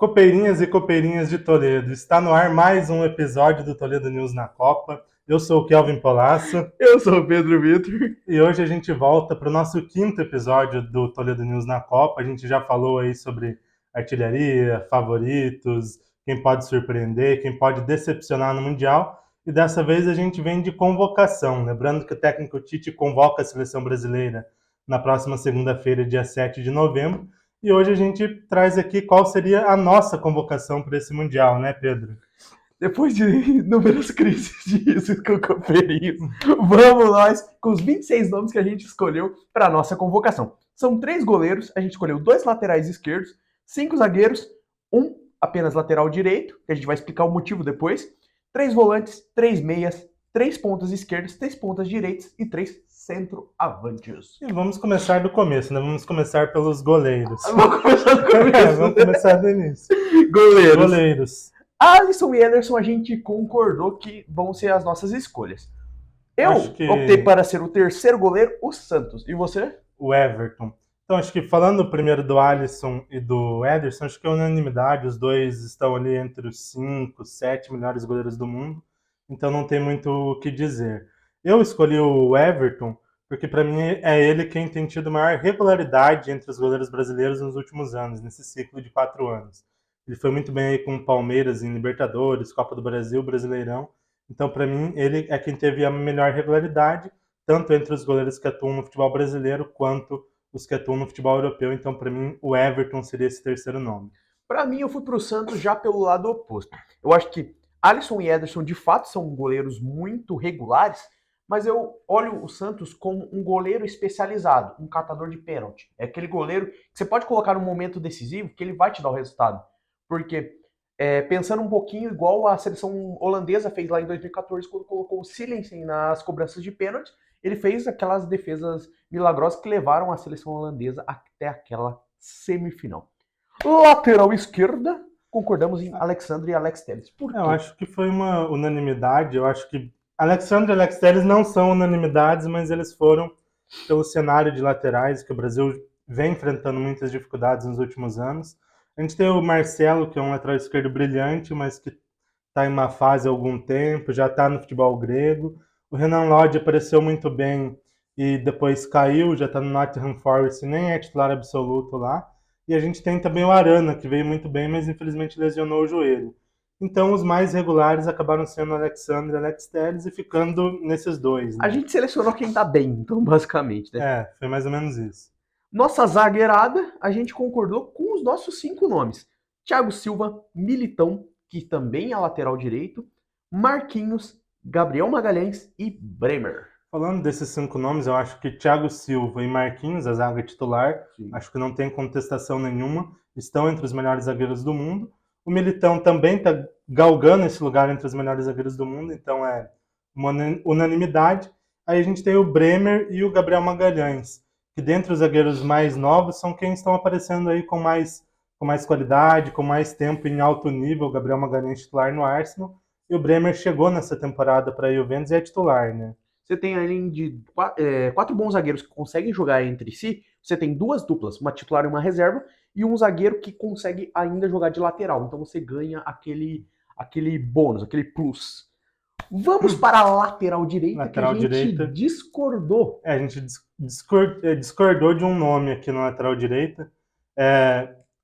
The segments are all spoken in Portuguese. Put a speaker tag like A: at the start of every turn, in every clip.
A: Copeirinhas e copeirinhas de Toledo, está no ar mais um episódio do Toledo News na Copa. Eu sou o Kelvin Polasso.
B: Eu sou o Pedro Vitor.
A: E hoje a gente volta para o nosso quinto episódio do Toledo News na Copa. A gente já falou aí sobre artilharia, favoritos, quem pode surpreender, quem pode decepcionar no Mundial. E dessa vez a gente vem de convocação. Lembrando que o técnico Tite convoca a seleção brasileira na próxima segunda-feira, dia 7 de novembro. E hoje a gente traz aqui qual seria a nossa convocação para esse Mundial, né, Pedro?
B: Depois de inúmeras crises de risco que eu conferi, vamos nós com os 26 nomes que a gente escolheu para a nossa convocação. São 3 goleiros, a gente escolheu 2 laterais esquerdos, 5 zagueiros, 1 apenas lateral direito, que a gente vai explicar o motivo depois, 3 volantes, 3 meias, 3 pontas esquerdas, 3 pontas direitas e 3 centroavantes.
A: E vamos começar do começo, né? Vamos começar pelos goleiros.
B: Vamos começar do começo.
A: Vamos começar do início.
B: Goleiros. Alisson e Ederson a gente concordou que vão ser as nossas escolhas. Eu optei para ser o terceiro goleiro, o Santos. E você?
A: O Everton. Então, acho que falando primeiro do Alisson e do Ederson, acho que é unanimidade. Os dois estão ali entre os 5, 7 melhores goleiros do mundo. Então não tem muito o que dizer. Eu escolhi o Everton porque, para mim, é ele quem tem tido maior regularidade entre os goleiros brasileiros nos últimos anos, nesse ciclo de 4 anos. Ele foi muito bem aí com o Palmeiras em Libertadores, Copa do Brasil, Brasileirão. Então, para mim, ele é quem teve a melhor regularidade, tanto entre os goleiros que atuam no futebol brasileiro, quanto os que atuam no futebol europeu. Então, para mim, o Everton seria esse terceiro nome.
B: Para mim, eu fui para o Santos já pelo lado oposto. Eu acho que Alisson e Ederson, de fato, são goleiros muito regulares, mas eu olho o Santos como um goleiro especializado, um catador de pênalti. É aquele goleiro que você pode colocar no momento decisivo que ele vai te dar o resultado. Porque, pensando um pouquinho igual a seleção holandesa fez lá em 2014, quando colocou o Silensen nas cobranças de pênalti, ele fez aquelas defesas milagrosas que levaram a seleção holandesa até aquela semifinal. Lateral esquerda, concordamos em Alexandre e Alex Telles. Por quê?
A: Eu acho que foi uma unanimidade. Eu acho que Alexandre e Alex Telles não são unanimidades, mas eles foram pelo cenário de laterais, que o Brasil vem enfrentando muitas dificuldades nos últimos anos. A gente tem o Marcelo, que é um lateral esquerdo brilhante, mas que está em uma fase há algum tempo, já está no futebol grego. O Renan Lodge apareceu muito bem e depois caiu, já está no Nottingham Forest, nem é titular absoluto lá. E a gente tem também o Arana, que veio muito bem, mas infelizmente lesionou o joelho. Então os mais regulares acabaram sendo o Alexandre e Alex Telles e ficando nesses dois. Né?
B: A gente selecionou quem tá bem, então, basicamente, né?
A: É, foi mais ou menos isso.
B: Nossa zagueirada, a gente concordou com os nossos 5 nomes. Thiago Silva, Militão, que também é lateral direito, Marquinhos, Gabriel Magalhães e Bremer.
A: Falando desses 5 nomes, eu acho que Thiago Silva e Marquinhos, a zaga titular, acho que não tem contestação nenhuma, estão entre os melhores zagueiros do mundo. O Militão também está galgando esse lugar entre os melhores zagueiros do mundo, então é uma unanimidade. Aí a gente tem o Bremer e o Gabriel Magalhães, que dentre os zagueiros mais novos são quem estão aparecendo aí com mais qualidade, com mais tempo em alto nível. O Gabriel Magalhães titular no Arsenal, e o Bremer chegou nessa temporada para a Juventus e é titular, né?
B: Você tem, além de 4 bons zagueiros que conseguem jogar entre si, você tem 2 duplas, uma titular e uma reserva, e um zagueiro que consegue ainda jogar de lateral. Então você ganha aquele bônus, aquele plus. Vamos para a lateral direita,
A: lateral
B: que a gente discordou.
A: A gente discordou de um nome aqui na lateral direita.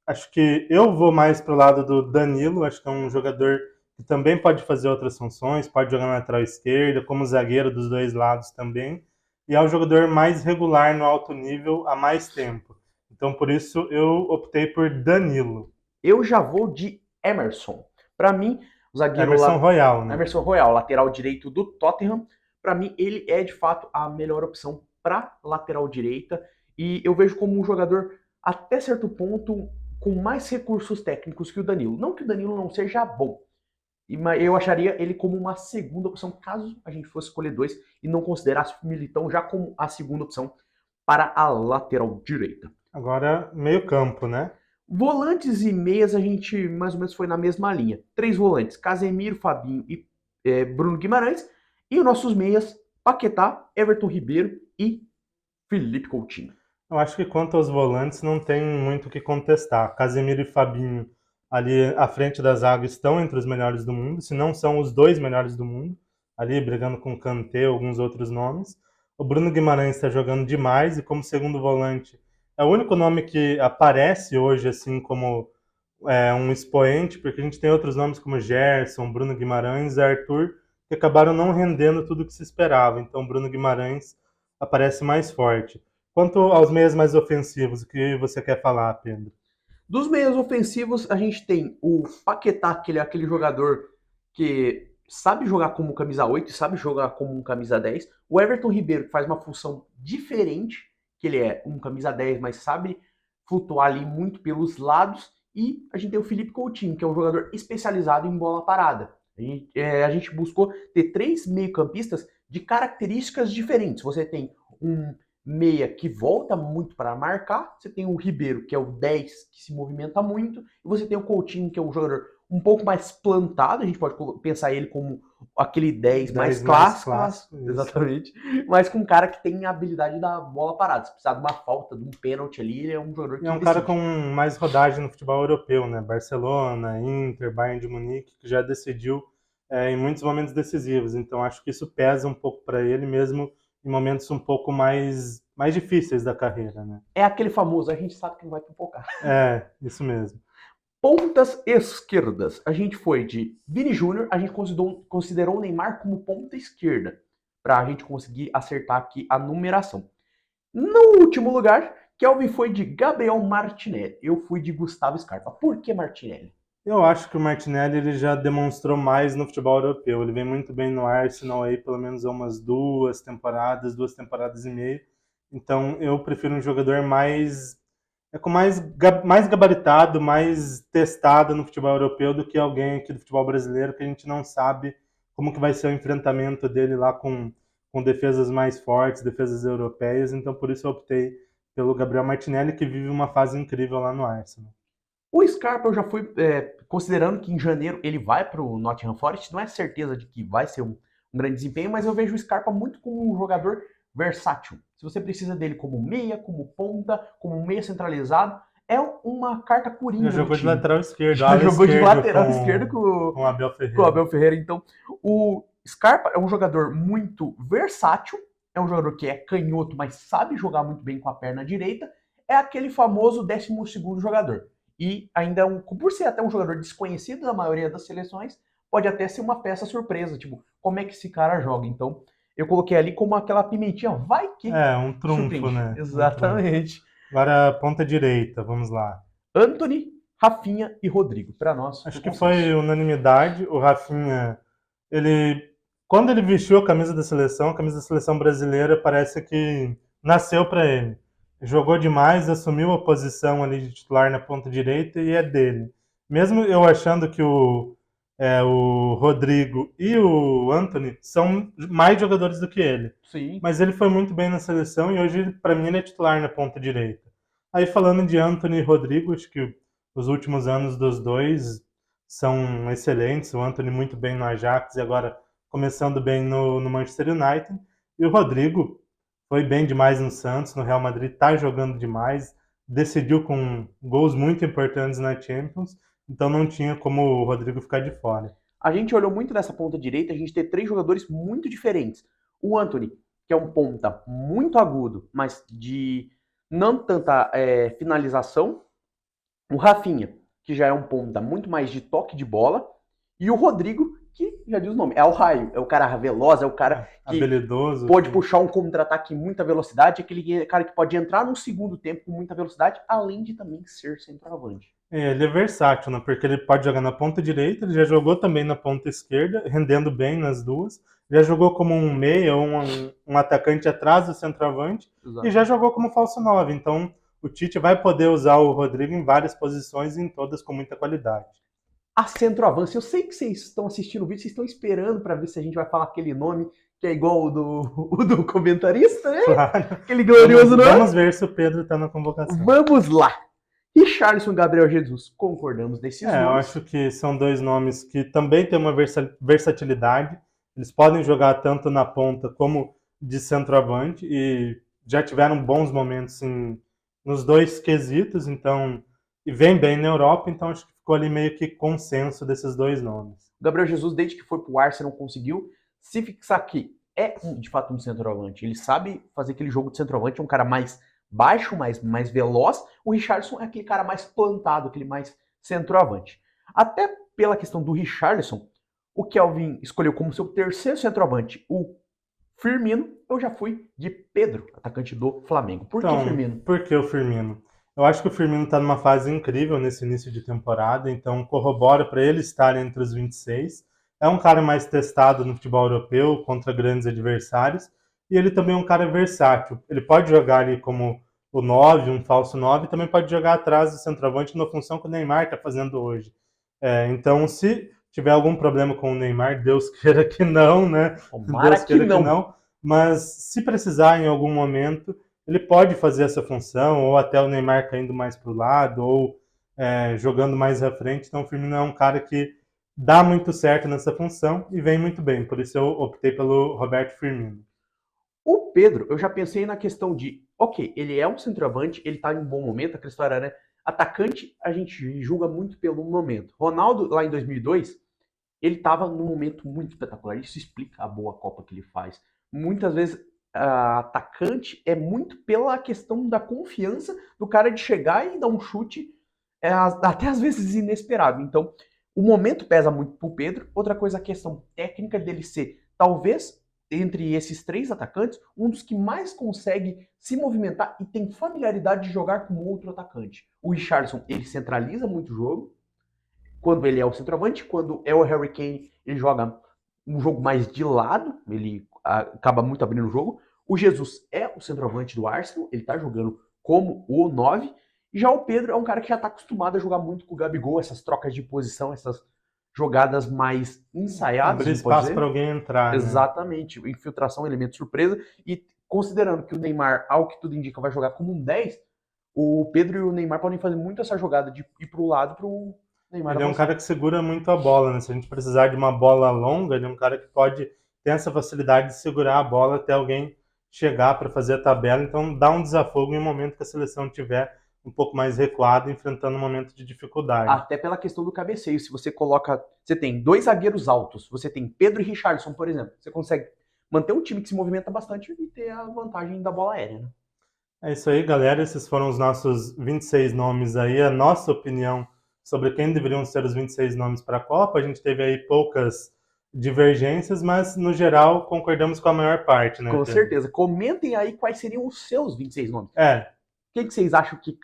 A: Acho que eu vou mais para o lado do Danilo, acho que é um jogador que também pode fazer outras funções, pode jogar na lateral esquerda, como zagueiro dos dois lados também, e é o jogador mais regular no alto nível há mais tempo. Então, por isso, eu optei por Danilo.
B: Eu já vou de Emerson. Para mim, o zagueiro
A: Emerson Royal, né?
B: Emerson Royal, lateral direito do Tottenham. Para mim, ele é de fato a melhor opção para lateral direita, e eu vejo como um jogador, até certo ponto, com mais recursos técnicos que o Danilo. Não que o Danilo não seja bom, eu acharia ele como uma segunda opção, caso a gente fosse escolher 2 e não considerasse o Militão já como a segunda opção para a lateral direita.
A: Agora, meio campo, né?
B: Volantes e meias, a gente mais ou menos foi na mesma linha. 3 volantes, Casemiro, Fabinho e Bruno Guimarães. E os nossos meias, Paquetá, Everton Ribeiro e Felipe Coutinho.
A: Eu acho que quanto aos volantes não tem muito o que contestar. Casemiro e Fabinho ali à frente da zaga estão entre os melhores do mundo, se não são os dois melhores do mundo, ali brigando com o Kanté e alguns outros nomes. O Bruno Guimarães está jogando demais e como segundo volante é o único nome que aparece hoje assim como um expoente, porque a gente tem outros nomes como Gerson, Bruno Guimarães, Arthur, que acabaram não rendendo tudo o que se esperava. Então, Bruno Guimarães aparece mais forte. Quanto aos meias mais ofensivos, o que você quer falar, Pedro?
B: Dos meios ofensivos, a gente tem o Paquetá, que ele é aquele jogador que sabe jogar como camisa 8 e sabe jogar como um camisa 10. O Everton Ribeiro, que faz uma função diferente, que ele é um camisa 10, mas sabe flutuar ali muito pelos lados. E a gente tem o Felipe Coutinho, que é um jogador especializado em bola parada. A gente buscou ter 3 meio-campistas de características diferentes. Você tem um meia que volta muito para marcar, você tem o Ribeiro, que é o 10, que se movimenta muito, e você tem o Coutinho, que é um jogador um pouco mais plantado, a gente pode pensar ele como aquele 10 mais
A: 10 mais
B: clássico,
A: clássico,
B: exatamente, mas com um cara que tem a habilidade da bola parada. Se precisar de uma falta, de um pênalti ali, ele é um jogador
A: e
B: que
A: é um cara
B: decide.
A: com mais rodagem no futebol europeu, né? Barcelona, Inter, Bayern de Munique, que já decidiu em muitos momentos decisivos. Então acho que isso pesa um pouco para ele mesmo em momentos um pouco mais difíceis da carreira, né?
B: É aquele famoso, a gente sabe que não vai pipocar.
A: É, isso mesmo.
B: Pontas esquerdas. A gente foi de Vini Júnior, a gente considerou o Neymar como ponta esquerda, para a gente conseguir acertar aqui a numeração. No último lugar, Kelvin foi de Gabriel Martinelli. Eu fui de Gustavo Scarpa. Por que Martinelli?
A: Eu acho que o Martinelli ele já demonstrou mais no futebol europeu. Ele vem muito bem no Arsenal aí, pelo menos há umas 2 temporadas e meia. Então eu prefiro um jogador mais gabaritado, mais testado no futebol europeu do que alguém aqui do futebol brasileiro que a gente não sabe como que vai ser o enfrentamento dele lá com defesas mais fortes, defesas europeias. Então por isso eu optei pelo Gabriel Martinelli, que vive uma fase incrível lá no Arsenal.
B: O Scarpa eu já fui considerando que em janeiro ele vai para o Nottingham Forest. Não é certeza de que vai ser um grande desempenho, mas eu vejo o Scarpa muito como um jogador versátil. Se você precisa dele como meia, como ponta, como meia centralizado, é uma carta
A: Já
B: coringa no
A: jogou de
B: time.
A: lateral esquerdo,
B: Já
A: ala
B: jogou de
A: esquerdo
B: lateral esquerdo
A: com o Abel
B: com o
A: Ferreira.
B: Abel Ferreira. Então, o Scarpa é um jogador muito versátil, é um jogador que é canhoto, mas sabe jogar muito bem com a perna direita. É aquele famoso 12º jogador. E ainda, por ser até um jogador desconhecido da maioria das seleções, pode até ser uma peça surpresa, tipo, como é que esse cara joga? Então, eu coloquei ali como aquela pimentinha, vai que
A: Um trunfo,
B: surpreende.
A: né? Um trunfo.
B: Exatamente.
A: Agora, ponta direita, vamos lá.
B: Anthony, Rafinha e Rodrigo. Para nós, foi
A: Acho que
B: consenso.
A: foi unanimidade. O Rafinha, quando ele vestiu a camisa da seleção brasileira, parece que nasceu para ele. Jogou demais, assumiu a posição ali de titular na ponta direita e é dele. Mesmo eu achando que o Rodrigo e o Anthony são mais jogadores do que ele.
B: Sim.
A: Mas ele foi muito bem na seleção e hoje, para mim, ele é titular na ponta direita. Aí falando de Anthony e Rodrigo, acho que os últimos anos dos dois são excelentes. O Anthony muito bem no Ajax e agora começando bem no Manchester United. E o Rodrigo foi bem demais no Santos, no Real Madrid, está jogando demais, decidiu com gols muito importantes na Champions, então não tinha como o Rodrigo ficar de fora.
B: A gente olhou muito nessa ponta direita, a gente tem 3 jogadores muito diferentes. O Anthony, que é um ponta muito agudo, mas de não tanta finalização. O Rafinha, que já é um ponta muito mais de toque de bola. E o Rodrigo, que já diz o nome, é o raio, é o cara veloz, é o cara que
A: habilidoso,
B: pode puxar um contra-ataque em muita velocidade, aquele cara que pode entrar no segundo tempo com muita velocidade, além de também ser centroavante.
A: Ele é versátil, né? Porque ele pode jogar na ponta direita, ele já jogou também na ponta esquerda, rendendo bem nas duas. Já jogou como um meia ou um atacante atrás do centroavante.
B: Exato.
A: E já jogou como falso 9. Então o Tite vai poder usar o Rodrigo em várias posições e em todas com muita qualidade.
B: A centroavance, eu sei que vocês estão assistindo o vídeo, vocês estão esperando para ver se a gente vai falar aquele nome que é igual o do comentarista, né?
A: Claro.
B: Aquele glorioso nome.
A: Vamos ver se o Pedro está na convocação.
B: Vamos lá. Richarlison e Gabriel Jesus, concordamos desses nomes?
A: Eu acho que são dois nomes que também têm uma versatilidade. Eles podem jogar tanto na ponta como de centroavante e já tiveram bons momentos nos dois quesitos, então, e vem bem na Europa, então acho que ficou ali meio que consenso desses dois nomes.
B: O Gabriel Jesus, desde que foi pro Arsenal, conseguiu se fixar aqui. É, de fato, um centroavante. Ele sabe fazer aquele jogo de centroavante, é um cara mais baixo, mais veloz. O Richarlison é aquele cara mais plantado, aquele mais centroavante. Até pela questão do Richarlison, o Kelvin escolheu como seu terceiro centroavante o Firmino. Eu já fui de Pedro, atacante do Flamengo. Por que Firmino?
A: Por que o Firmino? Eu acho que o Firmino está numa fase incrível nesse início de temporada, então corrobora para ele estar entre os 26. É um cara mais testado no futebol europeu, contra grandes adversários, e ele também é um cara versátil. Ele pode jogar ali como o 9, um falso 9, e também pode jogar atrás do centroavante na função que o Neymar está fazendo hoje. Então, se tiver algum problema com o Neymar, Deus queira que não, né?
B: Deus queira que não.
A: Mas se precisar em algum momento, ele pode fazer essa função, ou até o Neymar caindo mais para o lado, ou jogando mais à frente. Então o Firmino é um cara que dá muito certo nessa função e vem muito bem. Por isso eu optei pelo Roberto Firmino.
B: O Pedro, eu já pensei na questão de, ok, ele é um centroavante, ele tá em um bom momento, aquela história, né? Atacante, a gente julga muito pelo momento. Ronaldo, lá em 2002, ele tava num momento muito espetacular. Isso explica a boa Copa que ele faz. Muitas vezes, atacante é muito pela questão da confiança do cara de chegar e dar um chute, até às vezes inesperado. Então, o momento pesa muito pro Pedro. Outra coisa, a questão técnica dele ser, talvez, entre esses três atacantes, um dos que mais consegue se movimentar e tem familiaridade de jogar com outro atacante. O Richarlison, ele centraliza muito o jogo, quando ele é o centroavante. Quando é o Harry Kane, ele joga um jogo mais de lado, ele acaba muito abrindo o jogo. O Jesus é o centroavante do Arsenal, ele tá jogando como o 9. Já o Pedro é um cara que já tá acostumado a jogar muito com o Gabigol, essas trocas de posição, essas jogadas mais ensaiadas.
A: Abrir espaço para alguém entrar.
B: Exatamente. Né? Infiltração, elemento surpresa. E considerando que o Neymar, ao que tudo indica, vai jogar como um 10, o Pedro e o Neymar podem fazer muito essa jogada de ir pro lado pro Neymar.
A: Ele é um cara que segura muito a bola, né? Se a gente precisar de uma bola longa, ele é um cara que pode ter essa facilidade de segurar a bola até alguém chegar para fazer a tabela. Então dá um desafogo em um momento que a seleção tiver um pouco mais recuado, enfrentando um momento de dificuldade.
B: Até pela questão do cabeceio. Se você coloca... Você tem dois zagueiros altos, você tem Pedro e Richarlison, por exemplo. Você consegue manter um time que se movimenta bastante e ter a vantagem da bola aérea, né?
A: É isso aí, galera. Esses foram os nossos 26 nomes aí. A nossa opinião sobre quem deveriam ser os 26 nomes para a Copa. A gente teve aí poucas divergências, mas no geral concordamos com a maior parte, né?
B: Com certeza. Comentem aí quais seriam os seus 26 nomes. Quem que vocês acham que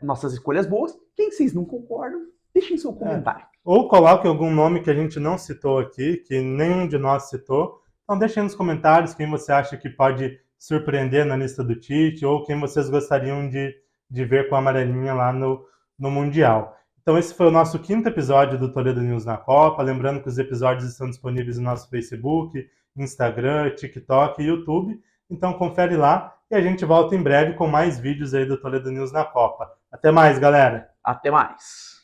B: nossas escolhas boas? Quem vocês não concordam? Deixem seu comentário.
A: Ou coloquem algum nome que a gente não citou aqui, que nenhum de nós citou. Então deixem nos comentários quem você acha que pode surpreender na lista do Tite, ou quem vocês gostariam de ver com a amarelinha lá no Mundial. Então esse foi o nosso 5º episódio do Toledo News na Copa. Lembrando que os episódios estão disponíveis no nosso Facebook, Instagram, TikTok e YouTube. Então confere lá e a gente volta em breve com mais vídeos aí do Toledo News na Copa. Até mais, galera!
B: Até mais!